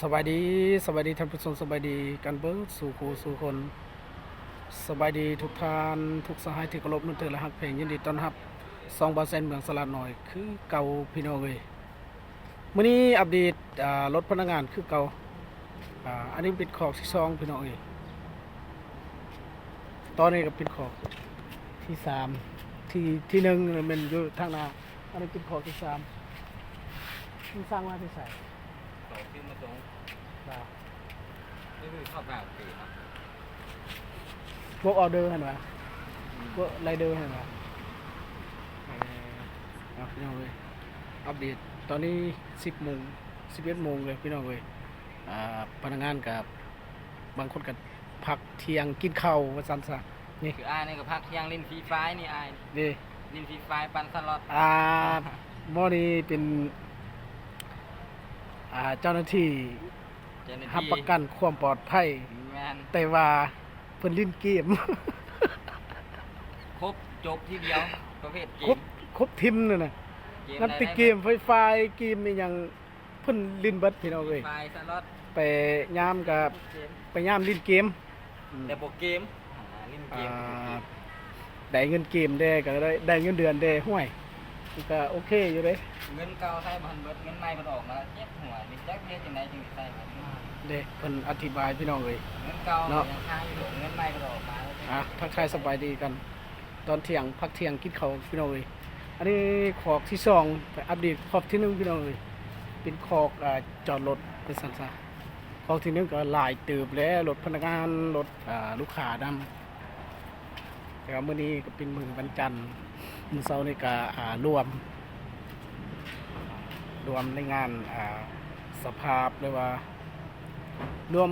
สบายดีสบายดีท่านผู้ชมสบายดีกันเบิดสู่ผู้สู่คนสบายดีทุกท่านทุกสหายที่เคารพนับถือและฮักเพลงยินดีต้อนรับ2%เมืองสลัดหน่อยคือเก่าพี่น้องเอ้ยมื้อนี้อัปเดตรถพนักงานคือเก่าอันนี้เป็นขอกที่2พี่น้องเอ้ยตอนนี้ก็เป็นขอกที่3ที่1มันอยู่ทางหน้าอันนี้เป็นขอกที่3มันสร้างมาที่ใส่ เขาขึ้นมาตรง ครับ นี่คือข้าวเปล่าตีครับ พวกออเดอร์เห็นไหมพวกไรเดอร์เห็นไหมพี่น้องเลยอัปเดตตอนนี้10 โมง11 โมงเลยพี่น้องเลยพนักงานกับบางคนกับพักเที่ยงกินข้าวว่าซันซะนี่ คืออ้ายนี่ก็พักเที่ยงลินฟรีไฟนี่อ้าย นี่ ลินฟรีไฟปันสล็อต หม้อนี้เป็นเจ้าหน้าที่ เจ้าหน้า รับ ที่ ประกันความปลอดภัย แมน แต่ว่าเพิ่นลิ้นเกม ครบจบที่เดียวประเภทเก ครบ ม ครบทิมเลยนะ เกม นับติเกมไฟฟ้าเกมนี่ยังเพิ่นลิ้นเบิดพี่น้อง ฟ เอ้ย ไฟสล็อต ไปยามกับ เกม ไปยามลิ้นเกม แต่โปรเกมลินเกม ได้เงินเกมได้ก็ได้เงินเดือนได้ห้วยมันก็โอเคอยู่เด้ เงินเก่าใช้บันเบิดเงินใหม่มันออกมาเจ็บหัวนี่จักเรียกจังไดจึงสิใช้มัน เด้เพิ่นอธิบายพี่น้องเอ้ย เงินเก่ายังค้างอยู่เงินใหม่มันออกมาแล้ว ทักทายสบายดีกัน ตอนเที่ยงพักเที่ยงกินข้าวพี่น้องเอ้ยอันนี้ขอกที่สองไปอัปเดตขอกที่1พี่น้องเอ้ยเป็นขอกจอดรถเป็นสันซะขอกที่1ก็หลายเติบแล้วรถพนักงานรถลูกค้านำแต่ว่ามื้อนี้ก็เป็นมื้อวันจันทร์มื้อเช้านี่ก็รวมในงานสภาพหรือว่ารวม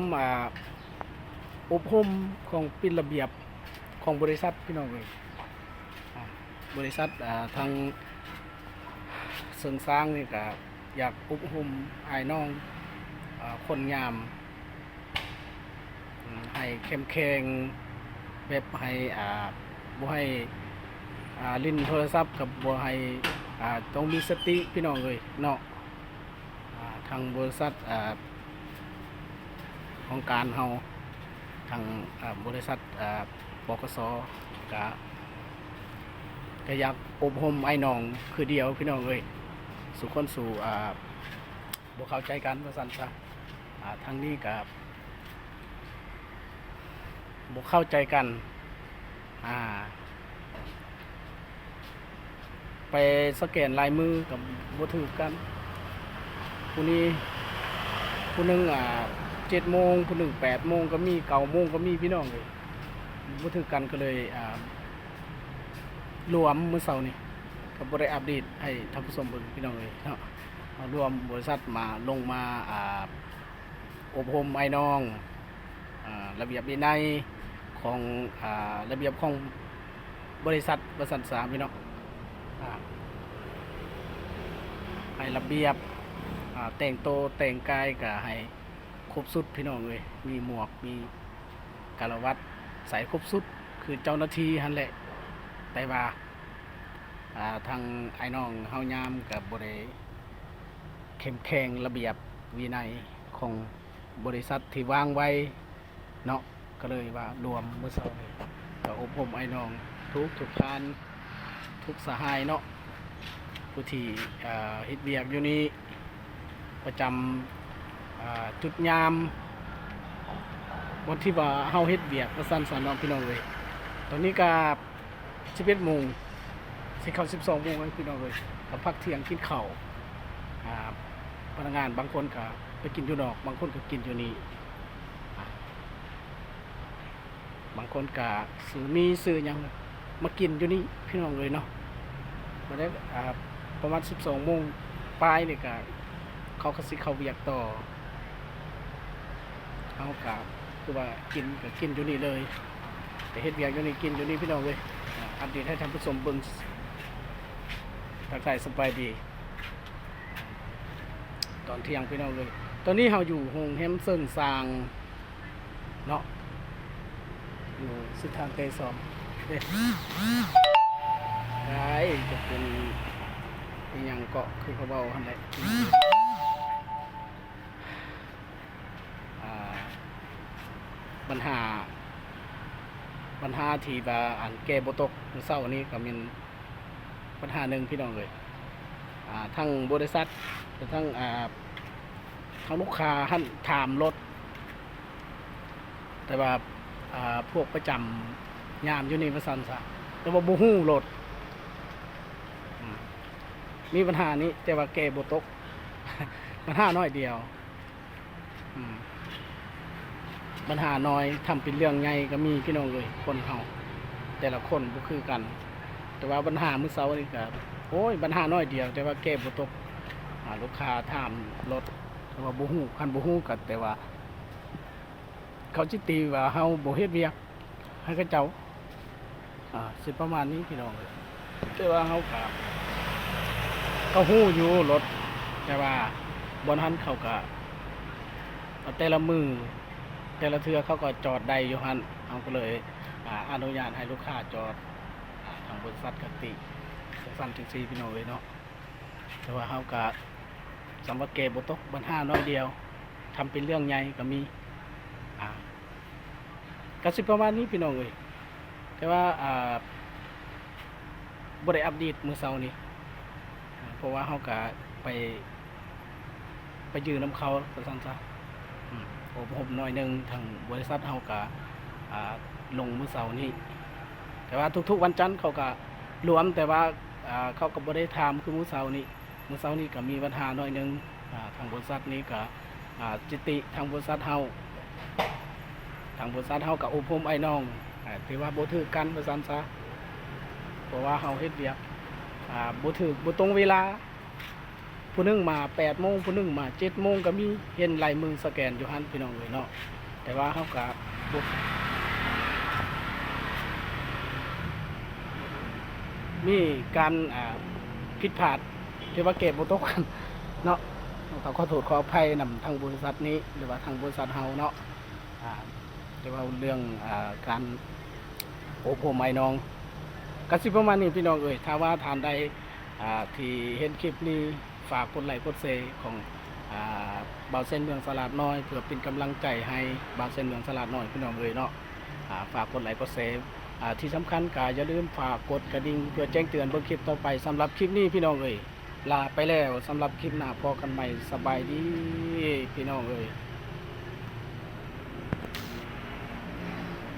อบรมของเป็นระเบียบของบริษัทพี่น้องเลยบริษัททางเสริงสร้างนี่ก็อยากอบรมไอ้น้องคนงามให้เข้มแข็งแบบให้บ่ให้ลิ้นโทรศัพท์กับบ่ให้ต้องมีสติพี่น้องเลยเนาะทางบริษัทของการเฮาทางบริษัทปกสก็อยากอบรมไอ้น้องคือเดียวพี่น้องเลยสู่คนสู่บ่เข้าใจกันว่าซั่นซะทางนี้ก็บ่เข้าใจกันไปสแกนลายมือกับบ่ถือกันผู้นี้ผู้หนึง7 โมงผู้หนึ่ง8 โมงก็มี9 โมงก็มีพี่น้องเลยบ่ถือกันก็เลยรวมมื้อเช้านี่ก็บ่ได้อัปเดตให้ท่านผู้ชมเบิ่งพี่น้องเลยเนาะรวมบริษัทมาลงมาอบรมไอ้น้องระเบียบวินัยของระเบียบของบริษัทบริษัท3พี่น้องให้ระเบียบแต่งตัวแต่งกายก็ให้ครบสุดพี่น้องเลยมีหมวกมีกาลวัตใส่ครบสุดคือเจ้าหน้าที่หั่นแหละแต่ว่าทางไอ้น้องเฮายามกับบริเข้มแข็งระเบียบวินัยของบริษัทที่วางไว้เนาะก็เลยว่ารวมมื้อเช้านี้ก็อบรมไอ้น้องทุกการทุกสหายเนาะผู้ที่เฮ็ดเวียกอยู่นี้ประจำจุดยามวันที่ว่าเฮาเฮ็ดเวียกประสันสอนน้องพี่น้องเลยตอนนี้ก็11 โมงสิเข้า12 โมงแล้วพี่น้องเลยก็พักเที่ยงกินข้าวพนักงานบางคนก็ไปกินอยู่นอกบางคนก็กินอยู่นี่บางคนก็ซื้อหยังมากินอยู่นี่พี่น้องเลยเนาะมาได้ประมาณ12 โมงปลายนี่ก็เขาก็สิเข้าเวียกต่อเขาก็คือว่ากินก็กินอยู่นี่เลยแต่เฮ็ดเวียกอยู่นี่กินอยู่นี่พี่น้องเลยอัปเดตให้ท่านผู้ชมเบิ่งทักทายสบายดีตอนเที่ยงพี่น้องเลยตอนนี้เราอยู่โรงแรมเซิงซางเนาะอยู่สุดทางเตซอมได้จะเป็นอย่างเกาะคือเขาเบาหันแหละ ปัญหาที่ว่าอันแก้บ่ตกมื้อเช้านี้ก็มีปัญหาหนึ่งพี่น้องเลยทั้งบริษัททั้งทั้งลูกค้าท่านถามรถแต่ว่าพวกประจำยามอยู่นี่ว่าซั่นซะแต่ว่าบ่ฮู้รถมีปัญหานี้แต่ว่าแก้บ่ตก ปัญหาน้อยเดียวปัญหาน้อยทำเป็นเรื่องใหญ่ก็มีพี่น้องเลยคนเฮาแต่ละคนบ่คือกัน แต่ว่าปัญหามื้อเช้านี่ก็โอ้ยปัญหาน้อยเดียวแต่ว่าแก้บ่ตกลูกค้าถามรถแต่ว่าบ่ฮู้คันบ่ฮู้ก็แต่ว่า เขาจิตีว่าเฮาบ่เฮ็ดเวียกให้เขาเจ้าสิประมาณนี้พี่น้องเลยแต่ว่าเฮาก็ฮู้อยู่รถแต่ว่าบ่ทันเขาก็แต่ละมือแต่ละเทื่อเขาก็จอดได้อยู่หั่นเฮาก็เลยอนุญาตให้ลูกค้าจอดทางบริษัทกติสั่นจังซี่พี่น้องเอ้ยเนาะแต่ว่าเฮาก็สำหรับเกบ่ตกปัญหาน้อยเดียวทำเป็นเรื่องใหญ่ก็มีก็สิประมาณนี้พี่น้องเอ้ยแต่ว่าบ่ได้อัปเดตมื้อเช้านี้เพราะว่าเฮาก็ไปยืนน้ำเขาว่าซั่นซะผมหน่อยหนึงทางบริษัทเฮาก็ลงมื้อเช้านี้แต่ว่าทุกๆวันจันทร์เขาก็รวมแต่ว่าเขาก็บ่ได้ถามคือมื้อเช้านี้ก็มีปัญหาหน่อยหนึงทางบริษัทนี้ก็จิติทางบริษัทเฮากับอบรมไอ้น้องถือว่าบ่ถือกันว่าซั่นซะเพราะว่าเฮาเฮ็ดเวียกบ่ตรงเวลาผู้หนึงมา8โมงผู้หนึงมา7โมงก็มีเห็นลายมือสแกนอยู่หั่นพี่น้องเอ้ยเนาะแต่ว่าเฮาก็บ่มีการผิดพลาดที่ว่าเก็บบ่ตกกันเนาะเขาขอโทษขออภัยนำทางบริษัทนี้หรือว่าทางบริษัทเฮาเนาะแต่ว่าเรื่องการอบรมไอ้น้องก็สิประมาณนี้พี่น้องเอ้ยถ้าว่าทานใดที่เห็นคลิปนี้ฝากกดไลค์กดแชร์ของบ่าวเส้นเมืองสลาดน้อยเพื่อเป็นกำลังใจให้บ่าวเส้นเมืองสลาดน้อยพี่น้องเอ้ยเนาะฝากกดไลค์กดแชร์ที่สำคัญก็อย่าลืมฝากกดกระดิ่งเพื่อแจ้งเตือนบนคลิปต่อไปสำหรับคลิปนี้พี่น้องเอ้ยลาไปแล้วสำหรับคลิปหน้าพอกันใหม่สบายดีพี่น้องเอ้ย